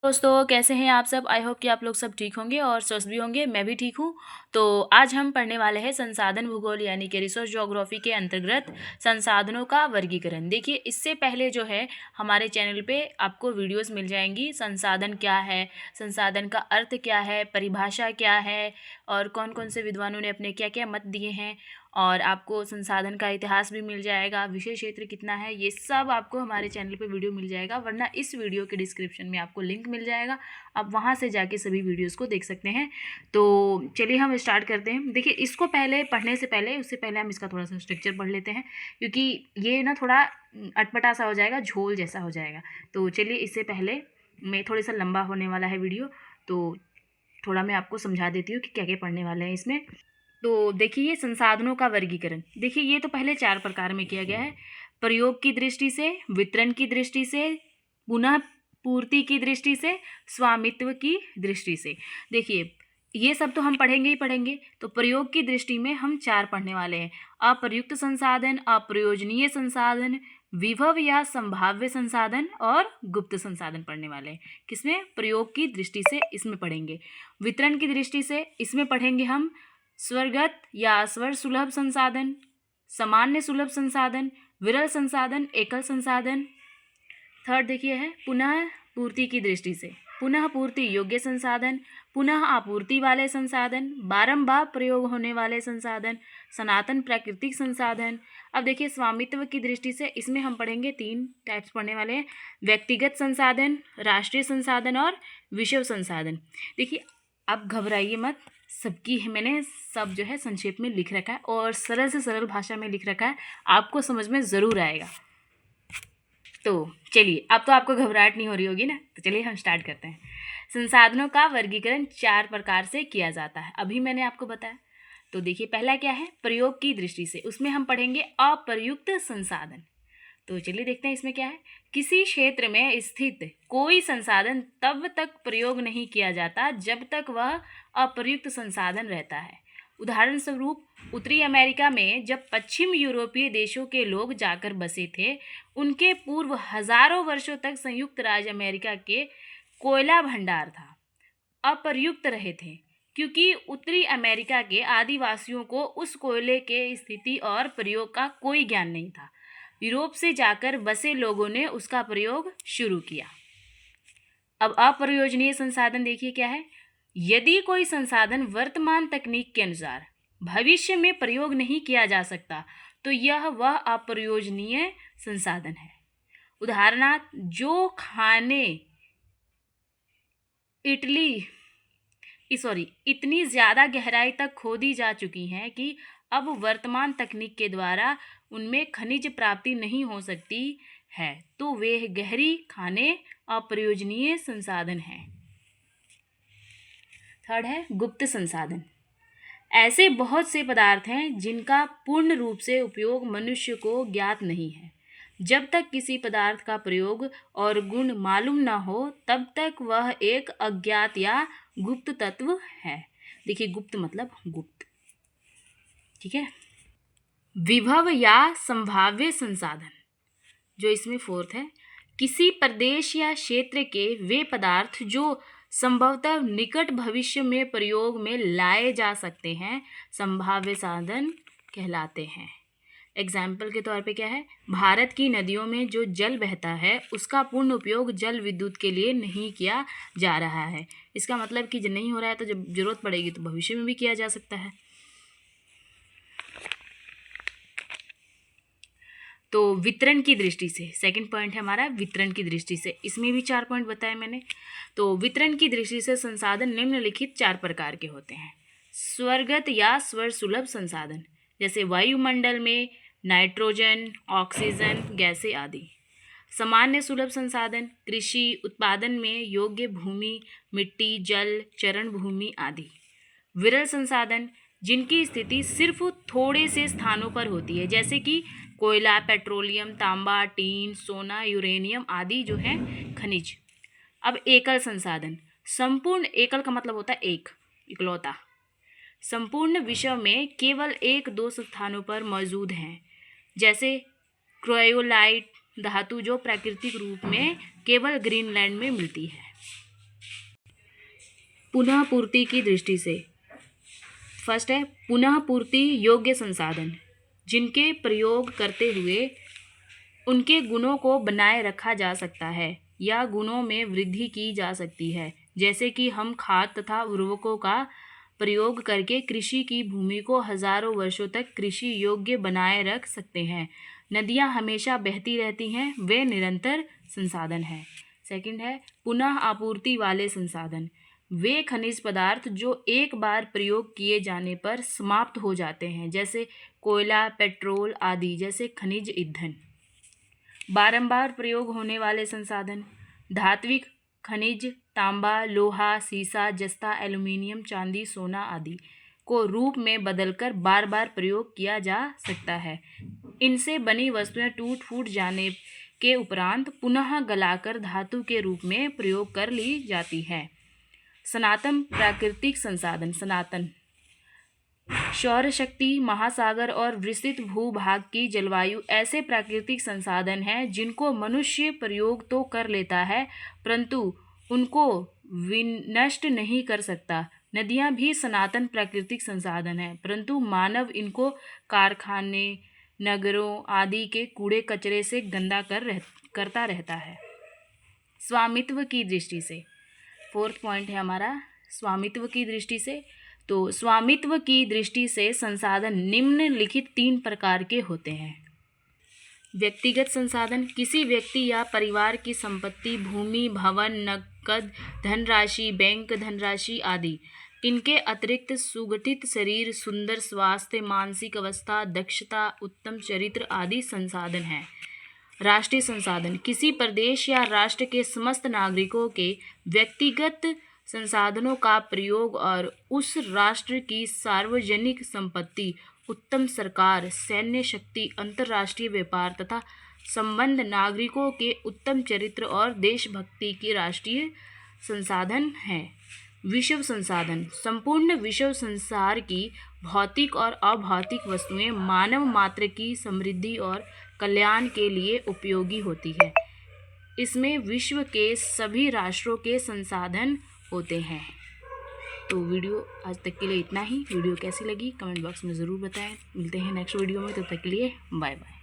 दोस्तों कैसे हैं आप सब। आई होप कि आप लोग सब ठीक होंगे और स्वस्थ भी होंगे। मैं भी ठीक हूँ। तो आज हम पढ़ने वाले हैं संसाधन भूगोल यानी कि रिसोर्स ज्योग्राफी के अंतर्गत संसाधनों का वर्गीकरण। देखिए, इससे पहले जो है हमारे चैनल पे आपको वीडियोस मिल जाएंगी। संसाधन क्या है, संसाधन का अर्थ क्या है, परिभाषा क्या है और कौन कौन से विद्वानों ने अपने क्या क्या मत दिए हैं, और आपको संसाधन का इतिहास भी मिल जाएगा, विषय क्षेत्र कितना है, ये सब आपको हमारे चैनल पे वीडियो मिल जाएगा। वरना इस वीडियो के डिस्क्रिप्शन में आपको लिंक मिल जाएगा, आप वहाँ से जाके सभी वीडियोस को देख सकते हैं। तो चलिए हम स्टार्ट करते हैं। देखिए, इसको पहले पढ़ने से पहले उससे पहले हम इसका थोड़ा सा स्ट्रक्चर पढ़ लेते हैं, क्योंकि ये ना थोड़ा अटपटा सा हो जाएगा, झोल जैसा हो जाएगा। तो चलिए, इससे पहले मैं थोड़ा सा लंबा होने वाला है वीडियो, तो थोड़ा मैं आपको समझा देती हूँ कि क्या क्या पढ़ने वाले हैं इसमें। तो देखिए, संसाधनों का वर्गीकरण, देखिए ये तो पहले 4 प्रकार में किया गया है। प्रयोग की दृष्टि से, वितरण की दृष्टि से, पुनः पूर्ति की दृष्टि से, स्वामित्व की दृष्टि से। देखिए, ये सब तो हम पढ़ेंगे ही पढ़ेंगे। तो प्रयोग की दृष्टि में हम 4 पढ़ने वाले हैं। अप्रयुक्त संसाधन, अप्रयोजनीय संसाधन, विभव या संभाव्य संसाधन और गुप्त संसाधन पढ़ने वाले हैं। किसमें? प्रयोग की दृष्टि से इसमें पढ़ेंगे। वितरण की दृष्टि से इसमें पढ़ेंगे हम स्वरगत या स्वर सुलभ संसाधन, सामान्य सुलभ संसाधन, विरल संसाधन, एकल संसाधन। थर्ड देखिए है पुनः पूर्ति की दृष्टि से, पुनः पूर्ति योग्य संसाधन, पुनः आपूर्ति वाले संसाधन, बारंबार प्रयोग होने वाले संसाधन, सनातन प्राकृतिक संसाधन। अब देखिए, स्वामित्व की दृष्टि से इसमें हम पढ़ेंगे 3 टाइप्स पढ़ने वाले हैं। व्यक्तिगत संसाधन, राष्ट्रीय संसाधन और विश्व संसाधन। देखिए, अब घबराइए मत, सबकी मैंने सब जो है संक्षेप में लिख रखा है और सरल से सरल भाषा में लिख रखा है, आपको समझ में ज़रूर आएगा। तो चलिए, अब तो आपको घबराहट नहीं हो रही होगी ना। तो चलिए हम स्टार्ट करते हैं। संसाधनों का वर्गीकरण 4 प्रकार से किया जाता है, अभी मैंने आपको बताया। तो देखिए, पहला क्या है? प्रयोग की दृष्टि से, उसमें हम पढ़ेंगे अप्रयुक्त संसाधन। तो चलिए देखते हैं इसमें क्या है। किसी क्षेत्र में स्थित कोई संसाधन तब तक प्रयोग नहीं किया जाता जब तक वह अप्रयुक्त संसाधन रहता है। उदाहरण स्वरूप, उत्तरी अमेरिका में जब पश्चिम यूरोपीय देशों के लोग जाकर बसे थे, उनके पूर्व हजारों वर्षों तक संयुक्त राज्य अमेरिका के कोयला भंडार था अप्रयुक्त रहे थे, क्योंकि उत्तरी अमेरिका के आदिवासियों को उस कोयले के स्थिति और प्रयोग का कोई ज्ञान नहीं था। यूरोप से जाकर बसे लोगों ने उसका प्रयोग शुरू किया। अब अप्रयोजनीय संसाधन देखिए क्या है। यदि कोई संसाधन वर्तमान तकनीक के अनुसार भविष्य में प्रयोग नहीं किया जा सकता, तो यह वह अप्रयोजनीय संसाधन है। उदाहरणार्थ, जो खाने इतनी ज़्यादा गहराई तक खोदी जा चुकी हैं कि अब वर्तमान तकनीक के द्वारा उनमें खनिज प्राप्ति नहीं हो सकती है, तो वे गहरी खाने अप्रयोजनीय संसाधन हैं। थर्ड है गुप्त संसाधन। ऐसे बहुत से पदार्थ हैं जिनका पूर्ण रूप से उपयोग मनुष्य को ज्ञात नहीं है। जब तक किसी पदार्थ का प्रयोग और गुण मालूम न हो, तब तक वह एक अज्ञात या गुप्त तत्व है। देखिए, गुप्त मतलब गुप्त, ठीक है। विभव या संभाव्य संसाधन, जो इसमें फोर्थ है, किसी प्रदेश या क्षेत्र के वे पदार्थ जो संभवतः निकट भविष्य में प्रयोग में लाए जा सकते हैं, संभाव्य साधन कहलाते हैं। एग्जाम्पल के तौर पे क्या है? भारत की नदियों में जो जल बहता है, उसका पूर्ण उपयोग जल विद्युत के लिए नहीं किया जा रहा है। इसका मतलब कि जब नहीं हो रहा है, तो जब जरूरत पड़ेगी तो भविष्य में भी किया जा सकता है। तो वितरण की दृष्टि से, सेकंड पॉइंट है हमारा वितरण की दृष्टि से। इसमें भी 4 पॉइंट बताए मैंने। तो वितरण की दृष्टि से संसाधन निम्नलिखित 4 प्रकार के होते हैं। स्वरगत या स्वर सुलभ संसाधन, जैसे वायुमंडल में नाइट्रोजन, ऑक्सीजन गैसें आदि। सामान्य सुलभ संसाधन, कृषि उत्पादन में योग्य भूमि, मिट्टी, जल, चरण भूमि आदि। विरल संसाधन, जिनकी स्थिति सिर्फ थोड़े से स्थानों पर होती है, जैसे कि कोयला, पेट्रोलियम, तांबा, टीन, सोना, यूरेनियम आदि जो है खनिज। अब एकल संसाधन, संपूर्ण, एकल का मतलब होता है एक, इकलौता, संपूर्ण विश्व में केवल 1-2 स्थानों पर मौजूद हैं, जैसे क्रायोलाइट धातु, जो प्राकृतिक रूप में केवल ग्रीनलैंड में मिलती है। पुनः पूर्ति की दृष्टि से। फर्स्ट है पुनः पूर्ति योग्य संसाधन, जिनके प्रयोग करते हुए उनके गुणों को बनाए रखा जा सकता है या गुणों में वृद्धि की जा सकती है, जैसे कि हम खाद तथा उर्वरकों का प्रयोग करके कृषि की भूमि को हजारों वर्षों तक कृषि योग्य बनाए रख सकते हैं। नदियाँ हमेशा बहती रहती हैं, वे निरंतर संसाधन हैं। सेकंड है पुनः आपूर्ति वाले संसाधन, वे खनिज पदार्थ जो एक बार प्रयोग किए जाने पर समाप्त हो जाते हैं, जैसे कोयला, पेट्रोल आदि जैसे खनिज ईंधन। बारंबार प्रयोग होने वाले संसाधन, धात्विक खनिज तांबा, लोहा, सीसा, जस्ता, एल्युमिनियम, चांदी, सोना आदि को रूप में बदलकर बार बार प्रयोग किया जा सकता है। इनसे बनी वस्तुएं टूट फूट जाने के उपरांत पुनः गलाकर धातु के रूप में प्रयोग कर ली जाती है। सनातन प्राकृतिक संसाधन, सनातन सौर शक्ति, महासागर और विस्तृत भूभाग की जलवायु ऐसे प्राकृतिक संसाधन हैं जिनको मनुष्य प्रयोग तो कर लेता है परंतु उनको विनष्ट नहीं कर सकता। नदियाँ भी सनातन प्राकृतिक संसाधन हैं परंतु मानव इनको कारखाने, नगरों आदि के कूड़े कचरे से गंदा करता रहता है। स्वामित्व की दृष्टि से, फोर्थ पॉइंट है हमारा स्वामित्व की दृष्टि से। तो स्वामित्व की दृष्टि से संसाधन निम्नलिखित 3 प्रकार के होते हैं। व्यक्तिगत संसाधन, किसी व्यक्ति या परिवार की संपत्ति, भूमि, भवन, नकद धनराशि, बैंक धनराशि आदि। इनके अतिरिक्त सुगठित शरीर, सुंदर स्वास्थ्य, मानसिक अवस्था, दक्षता, उत्तम चरित्र आदि संसाधन हैं। राष्ट्रीय संसाधन, किसी प्रदेश या राष्ट्र के समस्त नागरिकों के व्यक्तिगत संसाधनों का प्रयोग और उस राष्ट्र की सार्वजनिक संपत्ति, उत्तम सरकार, सैन्य शक्ति, अंतर्राष्ट्रीय व्यापार तथा संबंध, नागरिकों के उत्तम चरित्र और देशभक्ति के राष्ट्रीय संसाधन हैं। विश्व संसाधन, संपूर्ण विश्व संसार की भौतिक और अभौतिक वस्तुएं मानव मात्र की समृद्धि और कल्याण के लिए उपयोगी होती है। इसमें विश्व के सभी राष्ट्रों के संसाधन होते हैं। तो वीडियो आज तक के लिए इतना ही। वीडियो कैसी लगी कमेंट बॉक्स में ज़रूर बताएं। मिलते हैं नेक्स्ट वीडियो में, तब तक के लिए बाय बाय।